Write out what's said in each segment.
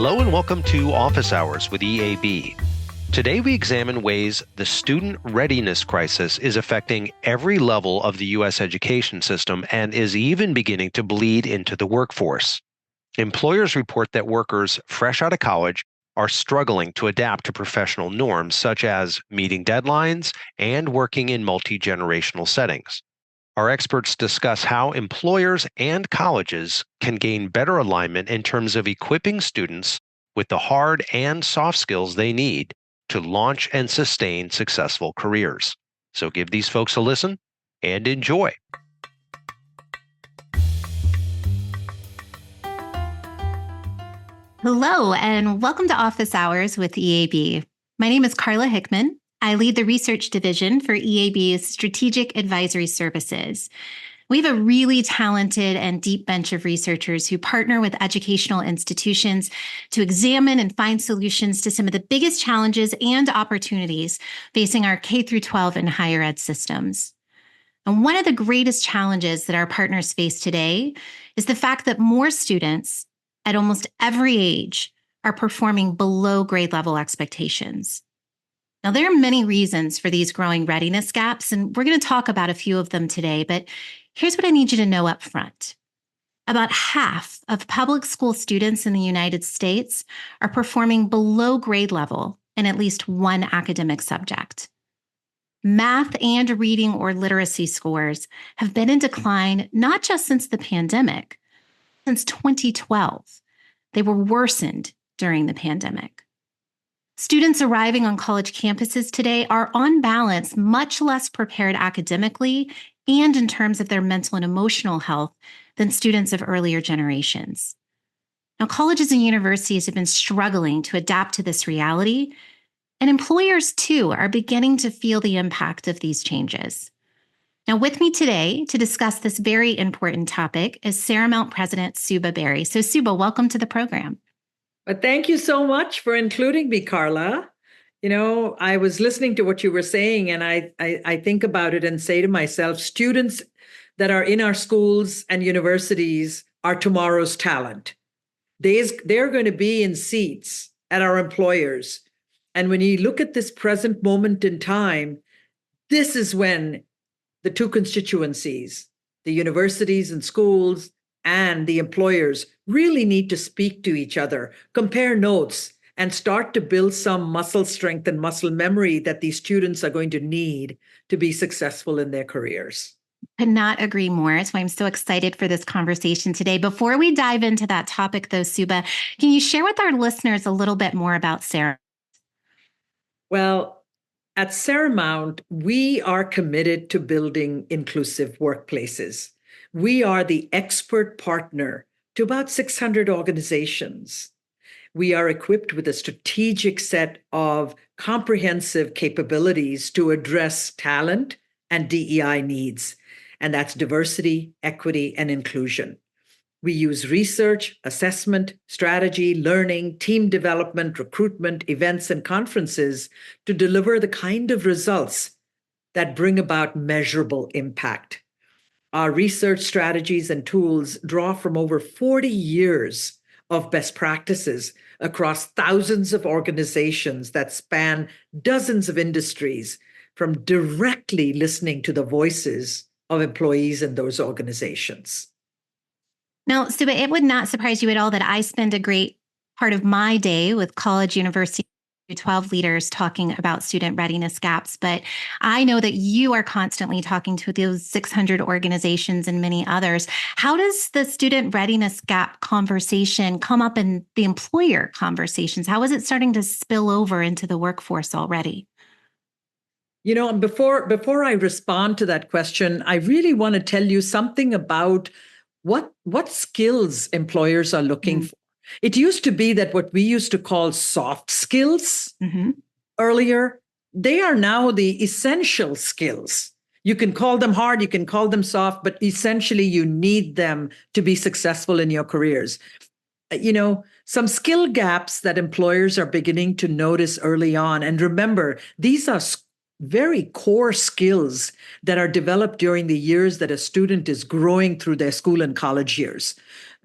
Hello and welcome to Office Hours with EAB. Today we examine ways the student readiness crisis is affecting every level of the U.S. education system and is even beginning to bleed into the workforce. Employers report that workers fresh out of college are struggling to adapt to professional norms such as meeting deadlines and working in multi-generational settings. Our experts discuss how employers and colleges can gain better alignment in terms of equipping students with the hard and soft skills they need to launch and sustain successful careers. So give these folks a listen and enjoy. Hello, and welcome to Office Hours with EAB. My name is Carla Hickman. I lead the research division for EAB's Strategic Advisory Services. We have a really talented and deep bench of researchers who partner with educational institutions to examine and find solutions to some of the biggest challenges and opportunities facing our K-12 and higher ed systems. And one of the greatest challenges that our partners face today is the fact that more students at almost every age are performing below grade level expectations. Now, there are many reasons for these growing readiness gaps, and we're going to talk about a few of them today, but here's what I need you to know up front. About half of public school students in the United States are performing below grade level in at least one academic subject. Math and reading or literacy scores have been in decline not just since the pandemic, since 2012. They were worsened during the pandemic. Students arriving on college campuses today are, on balance, much less prepared academically and in terms of their mental and emotional health than students of earlier generations. Now, colleges and universities have been struggling to adapt to this reality, and employers, too, are beginning to feel the impact of these changes. Now, with me today to discuss this very important topic is Saramount President Suba Berry. So, Suba, welcome to the program. But thank you so much for including me, Carla. You know, I was listening to what you were saying, and I think about it and say to myself, students that are in our schools and universities are tomorrow's talent. They're going to be in seats at our employers. And when you look at this present moment in time, this is when the two constituencies, the universities and schools and the employers, really need to speak to each other, compare notes, and start to build some muscle strength and muscle memory that these students are going to need to be successful in their careers. Could not agree more. That's why I'm so excited for this conversation today. Before we dive into that topic, though, Suba, can you share with our listeners a little bit more about Saramount? Well, at Saramount, we are committed to building inclusive workplaces. We are the expert partner to about 600 organizations. We are equipped with a strategic set of comprehensive capabilities to address talent and DEI needs, and that's diversity, equity, and inclusion. We use research, assessment, strategy, learning, team development, recruitment, events, and conferences to deliver the kind of results that bring about measurable impact. Our research strategies and tools draw from over 40 years of best practices across thousands of organizations that span dozens of industries, from directly listening to the voices of employees in those organizations. Now, Suba, it would not surprise you at all that I spend a great part of my day with college, university, 12 leaders talking about student readiness gaps, but I know that you are constantly talking to those 600 organizations and many others. How does the student readiness gap conversation come up in the employer conversations? How is it starting to spill over into the workforce already? You know, before I respond to that question, I really want to tell you something about what skills employers are looking for. It used to be that what we used to call soft skills earlier, they are now the essential skills. You can call them hard, you can call them soft, but essentially you need them to be successful in your careers. You know, some skill gaps that employers are beginning to notice early on. And remember, these are very core skills that are developed during the years that a student is growing through their school and college years.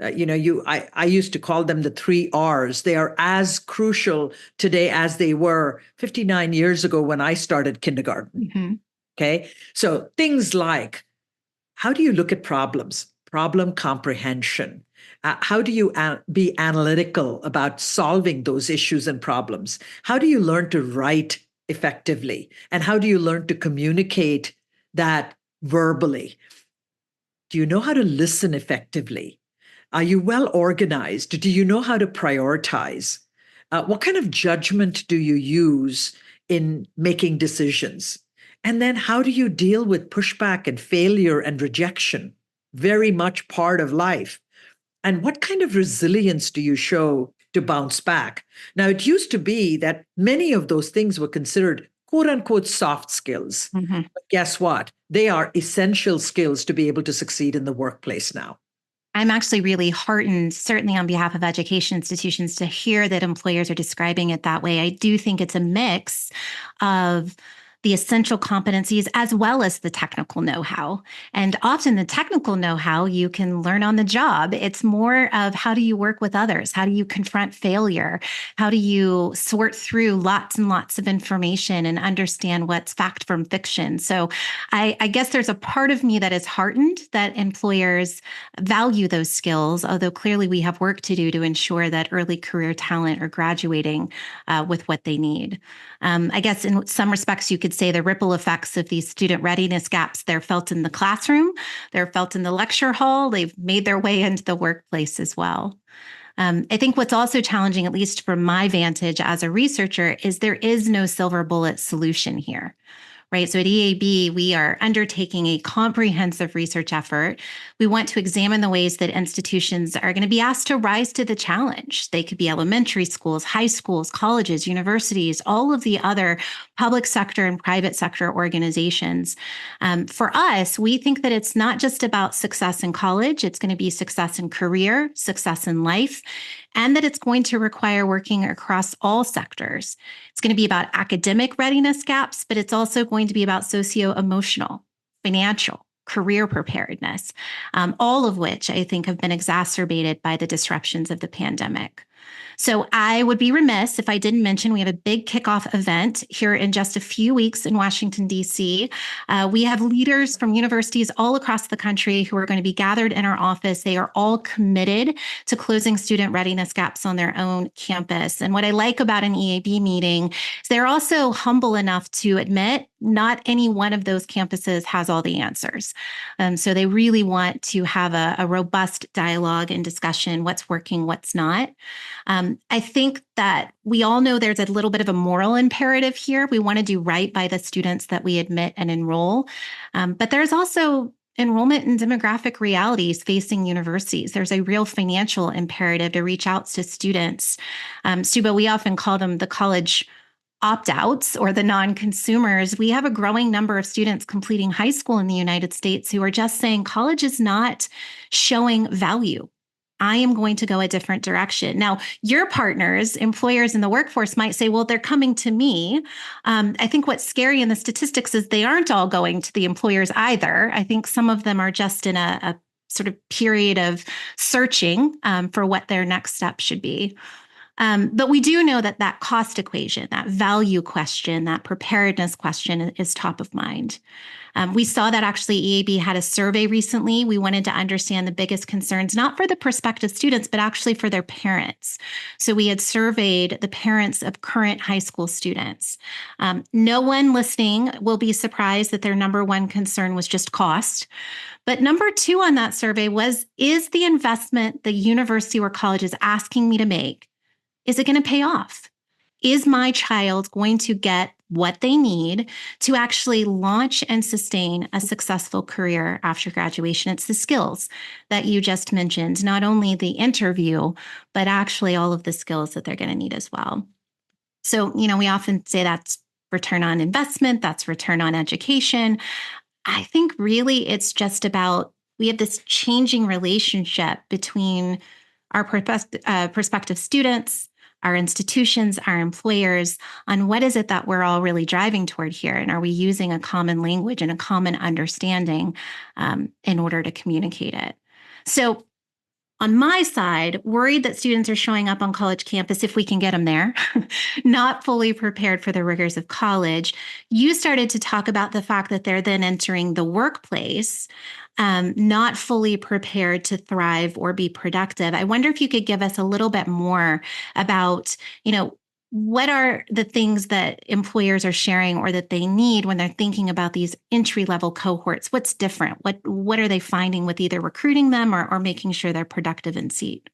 I used to call them the 3 Rs. They are as crucial today as they were 59 years ago when I started kindergarten. Mm-hmm. Okay. So things like, how do you look at problems? Problem comprehension. How do you be analytical about solving those issues and problems? How do you learn to write effectively? And how do you learn to communicate that verbally? Do you know how to listen effectively? Are you well organized? Do you know how to prioritize? What kind of judgment do you use in making decisions? And then how do you deal with pushback and failure and rejection? Very much part of life. And what kind of resilience do you show to bounce back? Now, it used to be that many of those things were considered quote unquote soft skills. Mm-hmm. But guess what? They are essential skills to be able to succeed in the workplace now. I'm actually really heartened, certainly on behalf of education institutions, to hear that employers are describing it that way. I do think it's a mix of the essential competencies as well as the technical know-how. And often the technical know-how you can learn on the job. It's more of how do you work with others? How do you confront failure? How do you sort through lots and lots of information and understand what's fact from fiction? So I guess there's a part of me that is heartened that employers value those skills, although clearly we have work to do to ensure that early career talent are graduating with what they need. I guess in some respects, you could say the ripple effects of these student readiness gaps, they're felt in the classroom, they're felt in the lecture hall, they've made their way into the workplace as well. I think what's also challenging, at least from my vantage as a researcher, is there is no silver bullet solution here. Right. So at EAB, we are undertaking a comprehensive research effort. We want to examine the ways that institutions are going to be asked to rise to the challenge. They could be elementary schools, high schools, colleges, universities, all of the other public sector and private sector organizations. For us, we think that it's not just about success in college. It's going to be success in career, success in life, and that it's going to require working across all sectors. It's going to be about academic readiness gaps, but it's also going to be about socio-emotional, financial, career preparedness, all of which I think have been exacerbated by the disruptions of the pandemic. So I would be remiss if I didn't mention we have a big kickoff event here in just a few weeks in Washington, D.C. We have leaders from universities all across the country who are going to be gathered in our office. They are all committed to closing student readiness gaps on their own campus. And what I like about an EAB meeting is they're also humble enough to admit not any one of those campuses has all the answers. So they really want to have a robust dialogue and discussion, what's working, what's not. I think that we all know there's a little bit of a moral imperative here. We want to do right by the students that we admit and enroll. But there's also enrollment and demographic realities facing universities. There's a real financial imperative to reach out to students. Suba, we often call them the college opt-outs or the non-consumers. We have a growing number of students completing high school in the United States who are just saying college is not showing value. I am going to go a different direction. Now, your partners, employers in the workforce might say, well, they're coming to me. I think what's scary in the statistics is they aren't all going to the employers either. I think some of them are just in a sort of period of searching for what their next step should be. But we do know that that cost equation, that value question, that preparedness question is top of mind. We saw that actually EAB had a survey recently. We wanted to understand the biggest concerns, not for the prospective students, but actually for their parents. So we had surveyed the parents of current high school students. No one listening will be surprised that their number one concern was just cost. But number two on that survey was, is the investment the university or college is asking me to make, is it going to pay off? Is my child going to get what they need to actually launch and sustain a successful career after graduation? It's the skills that you just mentioned, not only the interview, but actually all of the skills that they're going to need as well. So, we often say that's return on investment, that's return on education. I think really it's just about, we have this changing relationship between our prospective students, our institutions, our employers, on what is it that we're all really driving toward here? And are we using a common language and a common understanding in order to communicate it? So on my side, worried that students are showing up on college campus, if we can get them there, not fully prepared for the rigors of college. You started to talk about the fact that they're then entering the workplace, not fully prepared to thrive or be productive. I wonder if you could give us a little bit more about, what are the things that employers are sharing or that they need when they're thinking about these entry-level cohorts? What's different? What are they finding with either recruiting them or making sure they're productive in seat?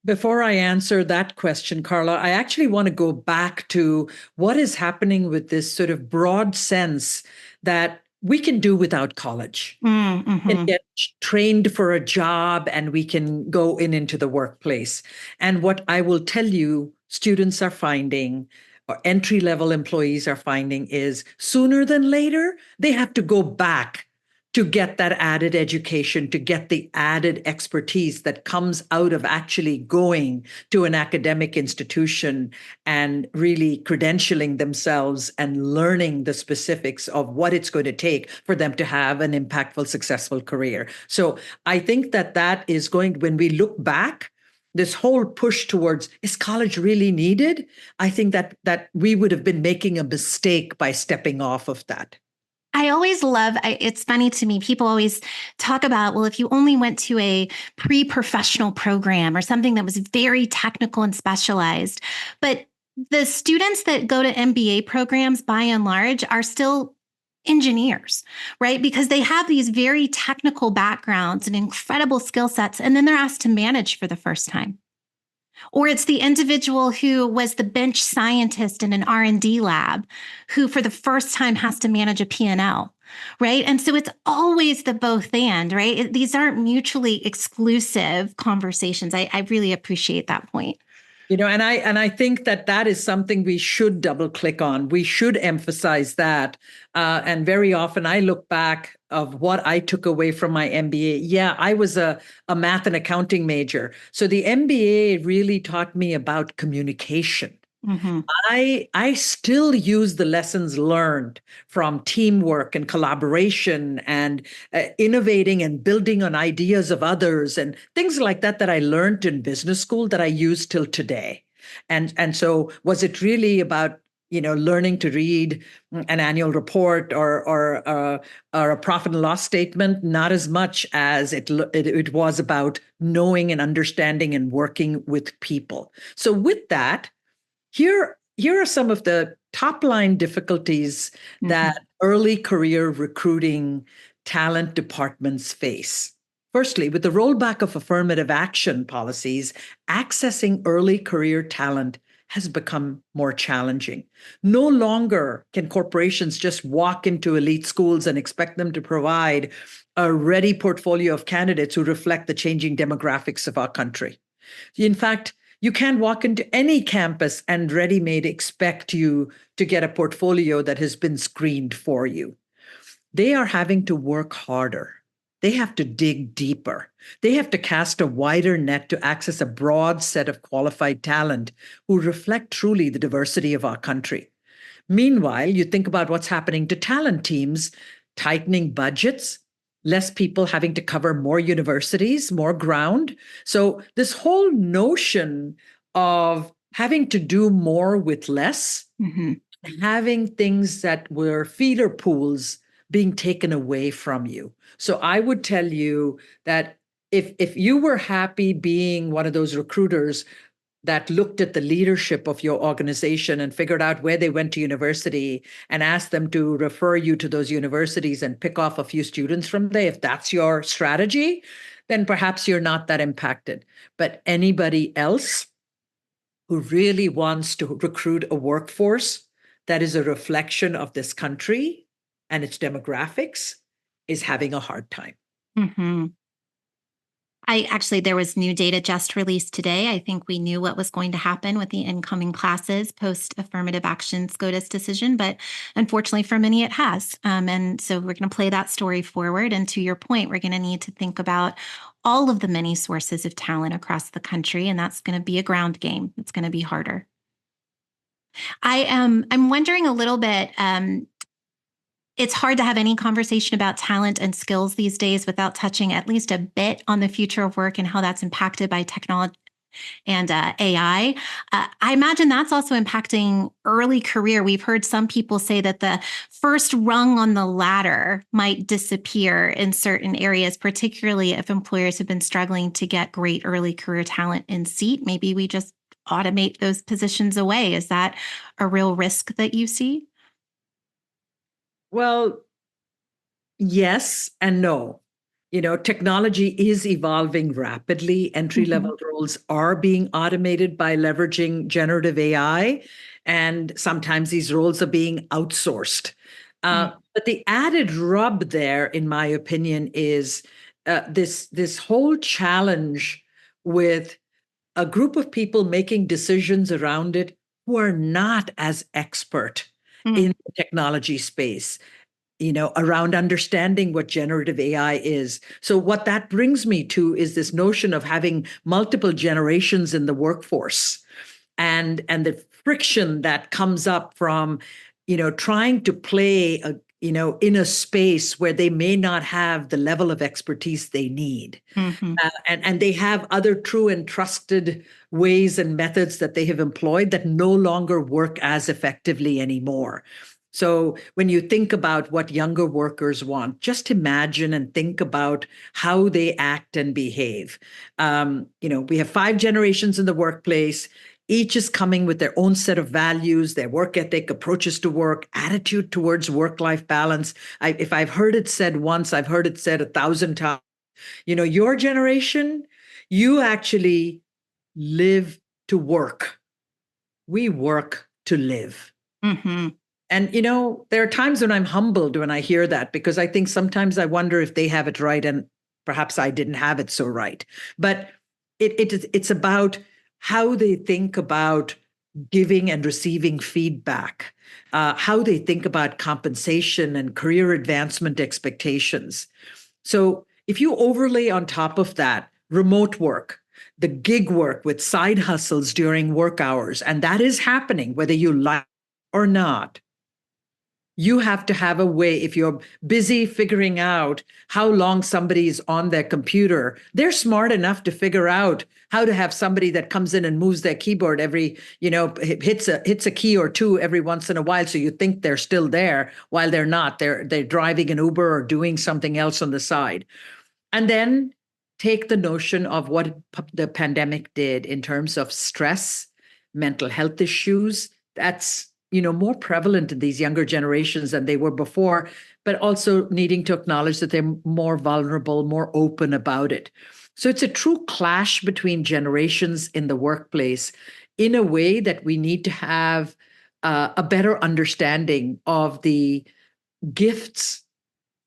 Before I answer that question, Carla, I actually want to go back to what is happening with this sort of broad sense that we can do without college. Mm-hmm. Can get trained for a job and we can go into the workplace. And what I will tell you, students are finding, or entry-level employees are finding, is sooner than later, they have to go back to get that added education, to get the added expertise that comes out of actually going to an academic institution and really credentialing themselves and learning the specifics of what it's going to take for them to have an impactful, successful career. So I think that is going, when we look back, this whole push towards, is college really needed? I think that we would have been making a mistake by stepping off of that. I always love, it's funny to me, people always talk about, well, if you only went to a pre-professional program or something that was very technical and specialized, but the students that go to MBA programs, by and large, are still engineers, right? Because they have these very technical backgrounds and incredible skill sets, and then they're asked to manage for the first time. Or it's the individual who was the bench scientist in an R&D lab who for the first time has to manage a P&L, right? And so it's always the both and, right? These aren't mutually exclusive conversations. I really appreciate that point. And I think that is something we should double click on. We should emphasize that. And very often I look back of what I took away from my MBA. Yeah, I was a math and accounting major. So the MBA really taught me about communication. Mm-hmm. I still use the lessons learned from teamwork and collaboration and innovating and building on ideas of others and things like that I learned in business school that I use till today. And so was it really about learning to read an annual report or a profit and loss statement? Not as much as it was about knowing and understanding and working with people. So with that, here are some of the top line difficulties that early career recruiting talent departments face. Firstly, with the rollback of affirmative action policies, accessing early career talent has become more challenging. No longer can corporations just walk into elite schools and expect them to provide a ready portfolio of candidates who reflect the changing demographics of our country. In fact, you can't walk into any campus and ready-made expect you to get a portfolio that has been screened for you. They are having to work harder. They have to dig deeper. They have to cast a wider net to access a broad set of qualified talent who reflect truly the diversity of our country. Meanwhile, you think about what's happening to talent teams, tightening budgets, less people having to cover more universities, more ground. So this whole notion of having to do more with less, having things that were feeder pools being taken away from you. So I would tell you that if you were happy being one of those recruiters that looked at the leadership of your organization and figured out where they went to university and asked them to refer you to those universities and pick off a few students from there, if that's your strategy, then perhaps you're not that impacted. But anybody else who really wants to recruit a workforce that is a reflection of this country and its demographics is having a hard time. Mm-hmm. There was new data just released today. I think we knew what was going to happen with the incoming classes post affirmative action SCOTUS decision, but unfortunately for many it has. And so we're going to play that story forward. And to your point, we're going to need to think about all of the many sources of talent across the country. And that's going to be a ground game. It's going to be harder. I'm wondering a little bit, It's hard to have any conversation about talent and skills these days without touching at least a bit on the future of work and how that's impacted by technology and AI. I imagine that's also impacting early career. We've heard some people say that the first rung on the ladder might disappear in certain areas, particularly if employers have been struggling to get great early career talent in seat. Maybe we just automate those positions away. Is that a real risk that you see? Well, yes and no. Technology is evolving rapidly. Entry level roles are being automated by leveraging generative AI, and sometimes these roles are being outsourced. But the added rub there, in my opinion, is this whole challenge with a group of people making decisions around it who are not as expert in the technology space, around understanding what generative AI is. So what that brings me to is this notion of having multiple generations in the workforce, and the friction that comes up from, trying to play in a space where they may not have the level of expertise they need. And they have other true and trusted ways and methods that they have employed that no longer work as effectively anymore. So when you think about what younger workers want, just imagine and think about how they act and behave. We have 5 generations in the workplace. Each is coming with their own set of values, their work ethic, approaches to work, attitude towards work-life balance. If I've heard it said once, I've heard it said 1,000 times. Your generation, you actually live to work. We work to live. And, there are times when I'm humbled when I hear that, because I think sometimes I wonder if they have it right and perhaps I didn't have it so right. But it's about how they think about giving and receiving feedback, how they think about compensation and career advancement expectations. So if you overlay on top of that remote work, the gig work with side hustles during work hours, and that is happening whether you like it or not, you have to have a way. If you're busy figuring out how long somebody is on their computer, they're smart enough to figure out how to have somebody that comes in and moves their keyboard every, hits a key or two every once in a while. So you think they're still there while they're not. They're driving an Uber or doing something else on the side. And then take the notion of what the pandemic did in terms of stress, mental health issues. That's more prevalent in these younger generations than they were before, but also needing to acknowledge that they're more vulnerable, more open about it. So it's a true clash between generations in the workplace, in a way that we need to have a better understanding of the gifts,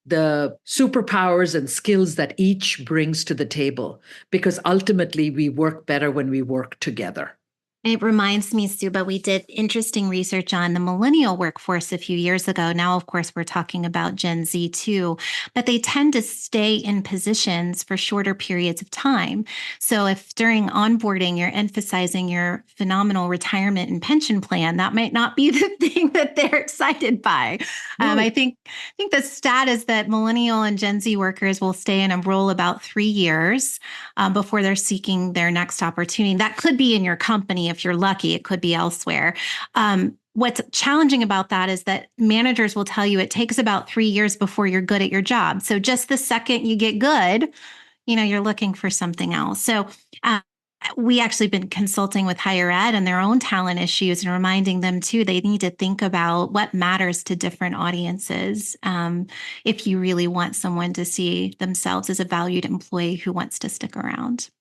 the superpowers and skills that each brings to the table, because ultimately we work better when we work together. It reminds me, Suba, we did interesting research on the millennial workforce a few years ago. Now, of course, we're talking about Gen Z too, but they tend to stay in positions for shorter periods of time. So if during onboarding, you're emphasizing your phenomenal retirement and pension plan, that might not be the thing that they're excited by. I think the stat is that millennial and Gen Z workers will stay in a role about 3 years before they're seeking their next opportunity. That could be in your company. If you're lucky, it could be elsewhere. What's challenging about that is that managers will tell you it takes about 3 years before you're good at your job. So just the second you get good, you're looking for something else. So we actually been consulting with higher ed and their own talent issues and reminding them too, they need to think about what matters to different audiences. If you really want someone to see themselves as a valued employee who wants to stick around.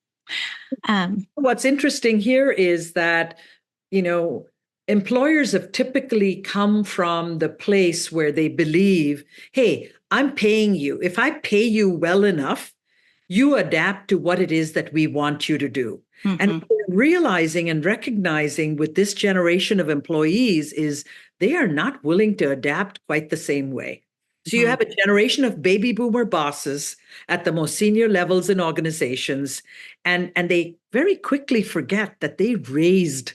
What's interesting here is that, employers have typically come from the place where they believe, hey, I'm paying you. If I pay you well enough, you adapt to what it is that we want you to do. And realizing and recognizing with this generation of employees is they are not willing to adapt quite the same way. So you have a generation of baby boomer bosses at the most senior levels in organizations, and they very quickly forget that they raised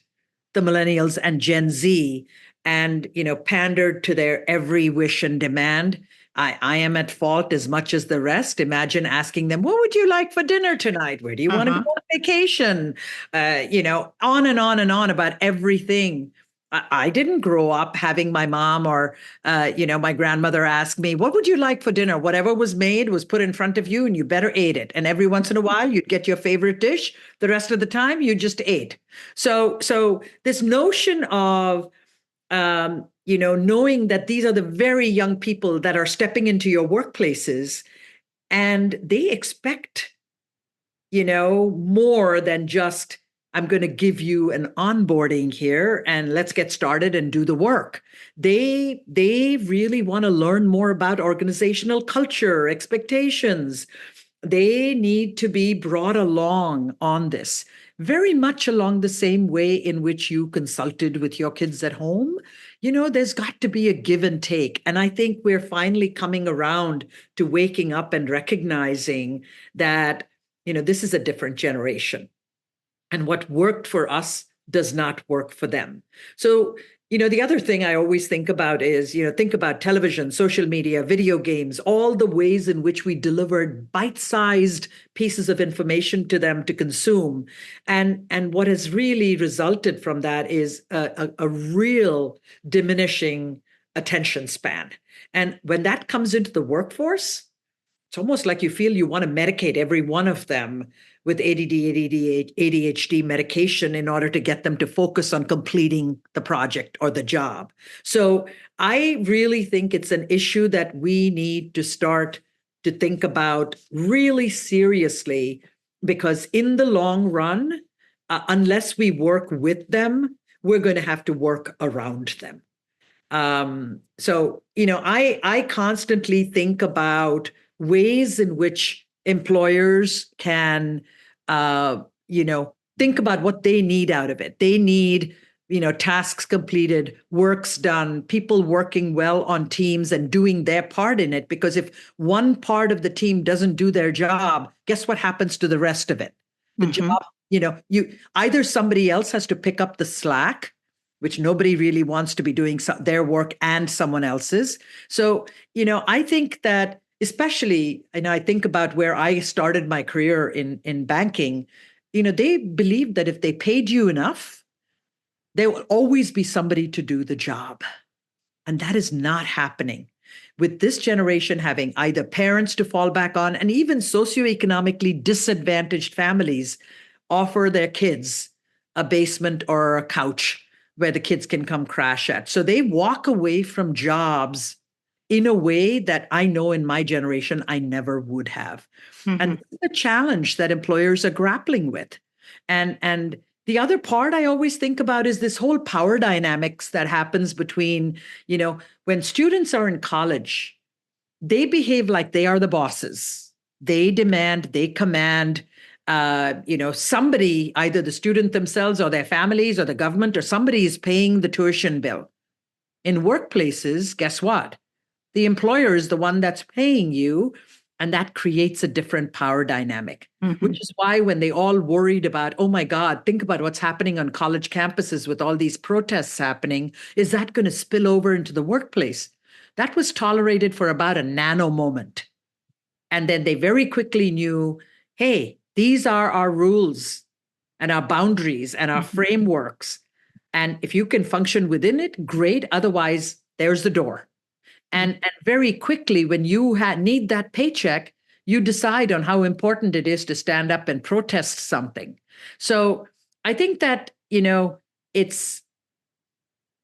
the millennials and Gen Z, and, pandered to their every wish and demand. I am at fault as much as the rest. Imagine asking them, what would you like for dinner tonight? Where do you want to go on vacation? On and on and on about everything. I didn't grow up having my mom or, my grandmother ask me, what would you like for dinner? Whatever was made was put in front of you and you better eat it. And every once in a while, you'd get your favorite dish. The rest of the time, you just ate. So this notion of, knowing that these are the very young people that are stepping into your workplaces and they expect, more than just, I'm going to give you an onboarding here and let's get started and do the work. They really want to learn more about organizational culture, expectations. They need to be brought along on this, very much along the same way in which you consulted with your kids at home. There's got to be a give and take. And I think we're finally coming around to waking up and recognizing that, this is a different generation. And what worked for us does not work for them. So, the other thing I always think about is, think about television, social media, video games, all the ways in which we delivered bite-sized pieces of information to them to consume. And what has really resulted from that is a real diminishing attention span. And when that comes into the workforce, it's almost like you feel you want to medicate every one of them with ADD, ADHD medication in order to get them to focus on completing the project or the job. So I really think it's an issue that we need to start to think about really seriously, because in the long run, unless we work with them, we're going to have to work around them. I constantly think about ways in which employers can, think about what they need out of it. They need, tasks completed, works done, people working well on teams and doing their part in it. Because if one part of the team doesn't do their job, guess what happens to the rest of it? The job, you either somebody else has to pick up the slack, which nobody really wants to be doing their work and someone else's. So, I think that, especially, and I think about where I started my career in banking, they believed that if they paid you enough, there will always be somebody to do the job. And that is not happening. With this generation having either parents to fall back on, and even socioeconomically disadvantaged families offer their kids a basement or a couch where the kids can come crash at. So they walk away from jobs in a way that I know in my generation I never would have. Mm-hmm. And the challenge that employers are grappling with. And the other part I always think about is this whole power dynamics that happens between, when students are in college, they behave like they are the bosses. They demand, they command, somebody, either the student themselves or their families or the government or somebody is paying the tuition bill. In workplaces, guess what? The employer is the one that's paying you, and that creates a different power dynamic, which is why when they all worried about, oh my God, think about what's happening on college campuses with all these protests happening. Is that going to spill over into the workplace? That was tolerated for about a nano moment. And then they very quickly knew, hey, these are our rules and our boundaries and our frameworks. And if you can function within it, great. Otherwise, there's the door. And very quickly, when you need that paycheck, you decide on how important it is to stand up and protest something. So I think that,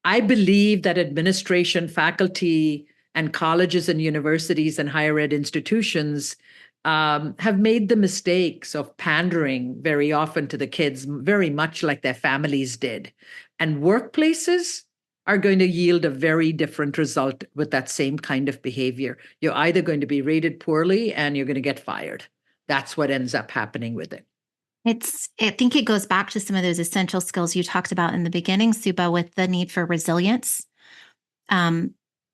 I believe that administration, faculty, and colleges and universities and higher ed institutions have made the mistakes of pandering very often to the kids, very much like their families did. And workplaces are going to yield a very different result with that same kind of behavior. You're either going to be rated poorly and you're going to get fired. That's what ends up happening with it. I think it goes back to some of those essential skills you talked about in the beginning, Suba, with the need for resilience, the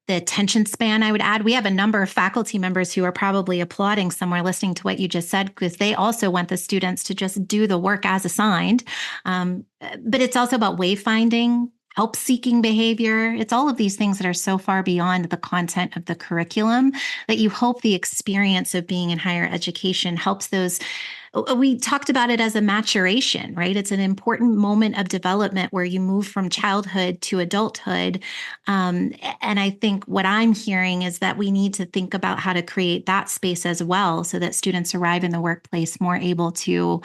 attention span, I would add. We have a number of faculty members who are probably applauding somewhere listening to what you just said, because they also want the students to just do the work as assigned. But it's also about wayfinding help-seeking behavior. It's all of these things that are so far beyond the content of the curriculum that you hope the experience of being in higher education helps those. We talked about it as a maturation, right? It's an important moment of development where you move from childhood to adulthood. And I think what I'm hearing is that we need to think about how to create that space as well so that students arrive in the workplace more able to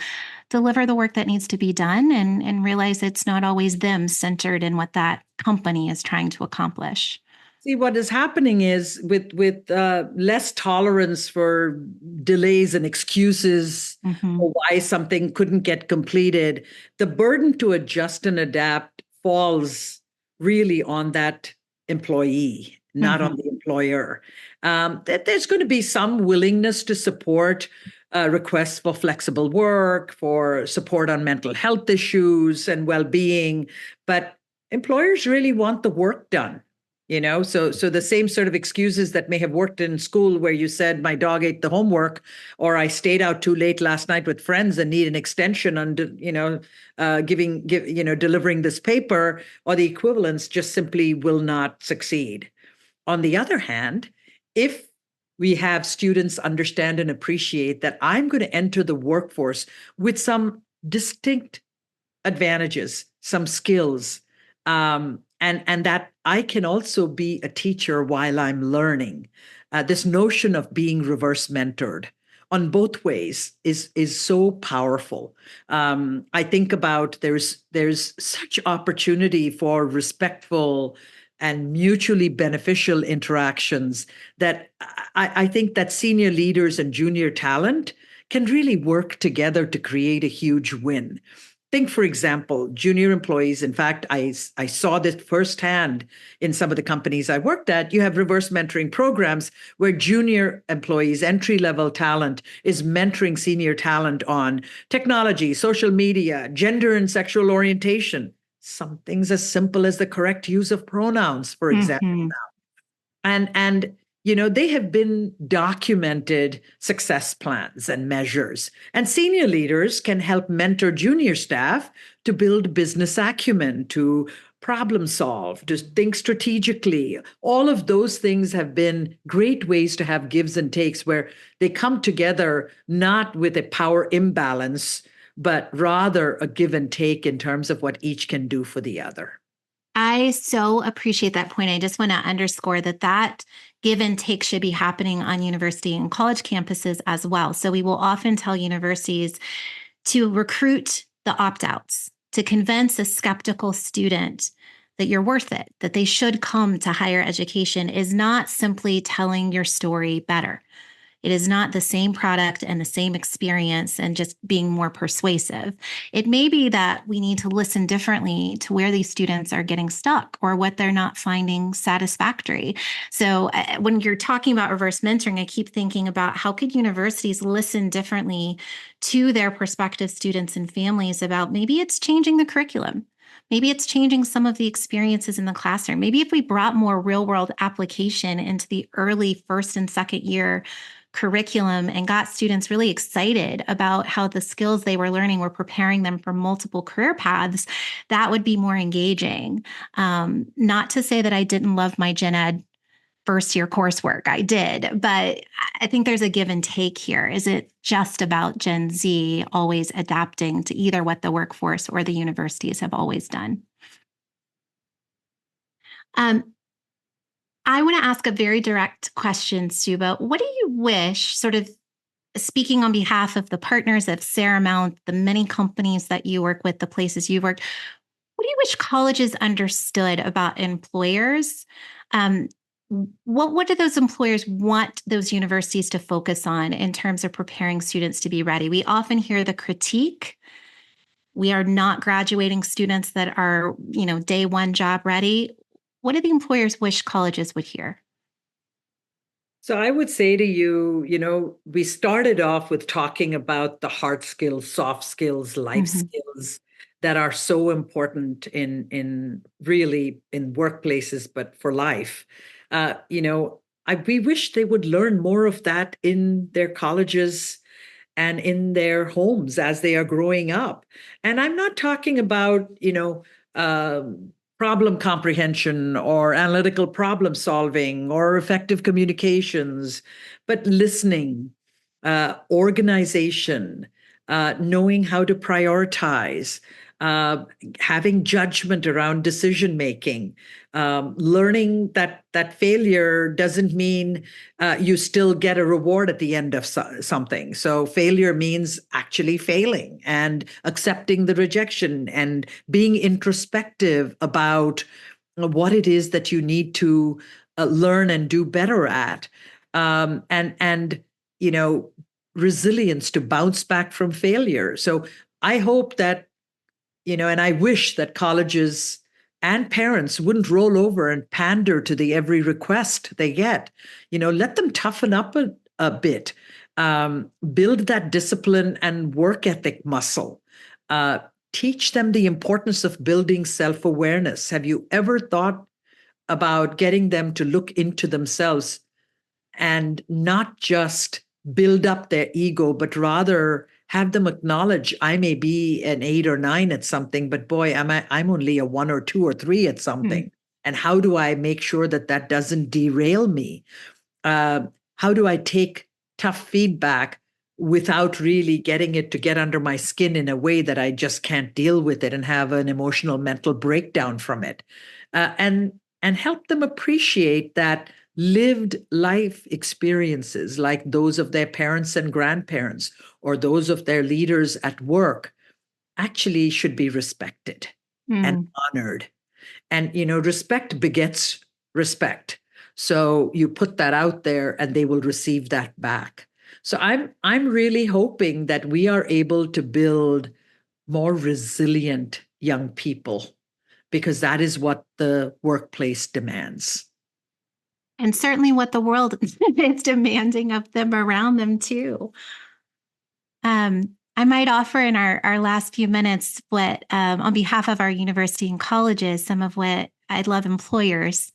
deliver the work that needs to be done and realize it's not always them centered in what that company is trying to accomplish. See, what is happening is with less tolerance for delays and excuses for why something couldn't get completed, the burden to adjust and adapt falls really on that employee, not on the employer. There's going to be some willingness to support requests for flexible work, for support on mental health issues and well-being, but employers really want the work done. So the same sort of excuses that may have worked in school where you said my dog ate the homework or I stayed out too late last night with friends and need an extension on delivering this paper, or the equivalents just simply will not succeed. On the other hand, if we have students understand and appreciate that I'm going to enter the workforce with some distinct advantages, some skills, and that I can also be a teacher while I'm learning. This notion of being reverse mentored on both ways is so powerful. I think about there's such opportunity for respectful and mutually beneficial interactions that I think that senior leaders and junior talent can really work together to create a huge win. Think, for example, junior employees. In fact, I saw this firsthand in some of the companies I worked at. You have reverse mentoring programs where junior employees, entry-level talent, is mentoring senior talent on technology, social media, gender and sexual orientation. Some things as simple as the correct use of pronouns, for example. And they have been documented success plans and measures. And senior leaders can help mentor junior staff to build business acumen, to problem solve, to think strategically. All of those things have been great ways to have gives and takes where they come together not with a power imbalance, but rather a give and take in terms of what each can do for the other. I so appreciate that point. I just want to underscore that give and take should be happening on university and college campuses as well. So we will often tell universities to recruit the opt-outs, to convince a skeptical student that you're worth it, that they should come to higher education, is not simply telling your story better. It is not the same product and the same experience and just being more persuasive. It may be that we need to listen differently to where these students are getting stuck or what they're not finding satisfactory. So when you're talking about reverse mentoring, I keep thinking about how could universities listen differently to their prospective students and families about maybe it's changing the curriculum. Maybe it's changing some of the experiences in the classroom. Maybe if we brought more real world application into the early first and second year curriculum and got students really excited about how the skills they were learning were preparing them for multiple career paths, that would be more engaging. Not to say that I didn't love my gen ed first year coursework. I did, but I think there's a give and take here. Is it just about Gen Z always adapting to either what the workforce or the universities have always done? I want to ask a very direct question, Suba. What do you wish, sort of speaking on behalf of the partners of Saramount, the many companies that you work with, the places you've worked, what do you wish colleges understood about employers? What do those employers want those universities to focus on in terms of preparing students to be ready? We often hear the critique. We are not graduating students that are, day one job ready. What do the employers wish colleges would hear? So I would say to you, we started off with talking about the hard skills, soft skills, life skills that are so important in really in workplaces, but for life. We wish they would learn more of that in their colleges and in their homes as they are growing up. And I'm not talking about, problem comprehension or analytical problem solving or effective communications, but listening, organization, knowing how to prioritize, uh, having judgment around decision making, learning that failure doesn't mean you still get a reward at the end of something. So failure means actually failing and accepting the rejection and being introspective about what it is that you need to learn and do better at, and resilience to bounce back from failure. So I hope that, and I wish that colleges and parents wouldn't roll over and pander to the every request they get. Let them toughen up a bit, build that discipline and work ethic muscle. Teach them the importance of building self-awareness. Have you ever thought about getting them to look into themselves and not just build up their ego, but rather have them acknowledge, I may be an 8 or 9 at something, but boy, I'm only a 1 or 2 or 3 at something. Mm-hmm. And how do I make sure that doesn't derail me? How do I take tough feedback without really getting it to get under my skin in a way that I just can't deal with it and have an emotional mental breakdown from it? And help them appreciate that lived life experiences like those of their parents and grandparents or those of their leaders at work actually should be respected and honored. And, respect begets respect. So you put that out there and they will receive that back. So I'm really hoping that we are able to build more resilient young people, because that is what the workplace demands. And certainly what the world is demanding of them around them too. I might offer in our last few minutes what, on behalf of our university and colleges, some of what I'd love employers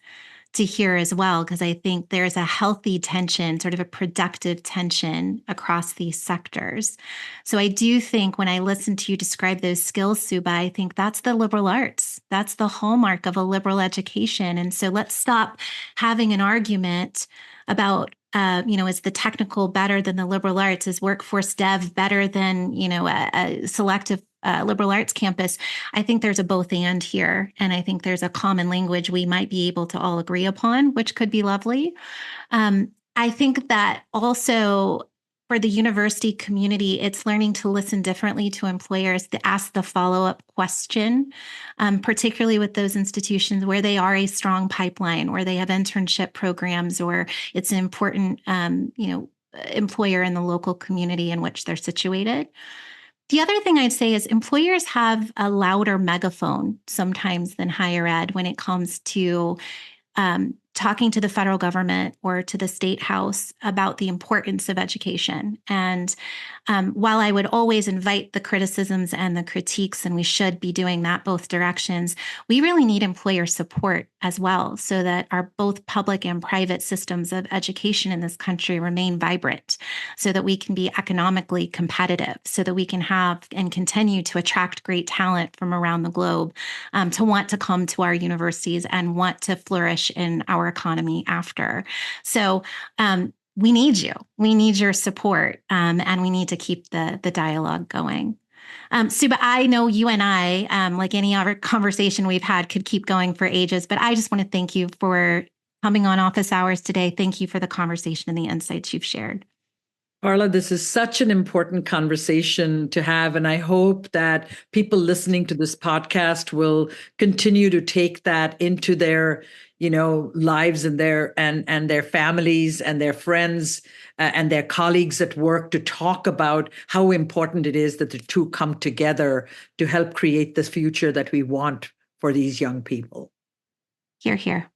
to hear as well, because I think there's a healthy tension, sort of a productive tension across these sectors. So I do think when I listen to you describe those skills, Subha, I think that's the liberal arts. That's the hallmark of a liberal education. And so let's stop having an argument about, is the technical better than the liberal arts? Is workforce dev better than, a selective liberal arts campus? I think there's a both and here. And I think there's a common language we might be able to all agree upon, which could be lovely. I think that also for the university community, it's learning to listen differently to employers, to ask the follow-up question, particularly with those institutions where they are a strong pipeline, or they have internship programs, or it's an important, employer in the local community in which they're situated. The other thing I'd say is employers have a louder megaphone sometimes than higher ed when it comes to talking to the federal government or to the state house about the importance of education. And while I would always invite the criticisms and the critiques, and we should be doing that both directions, we really need employer support as well, so that our both public and private systems of education in this country remain vibrant, so that we can be economically competitive, so that we can have and continue to attract great talent from around the globe to want to come to our universities and want to flourish in our economy after. So we need you. We need your support, and we need to keep the dialogue going. Subha, I know you and I, like any other conversation we've had, could keep going for ages, but I just want to thank you for coming on Office Hours today. Thank you for the conversation and the insights you've shared. Carla, this is such an important conversation to have, and I hope that people listening to this podcast will continue to take that into their lives and their families and their friends and their colleagues at work, to talk about how important it is that the two come together to help create this future that we want for these young people. Hear, hear.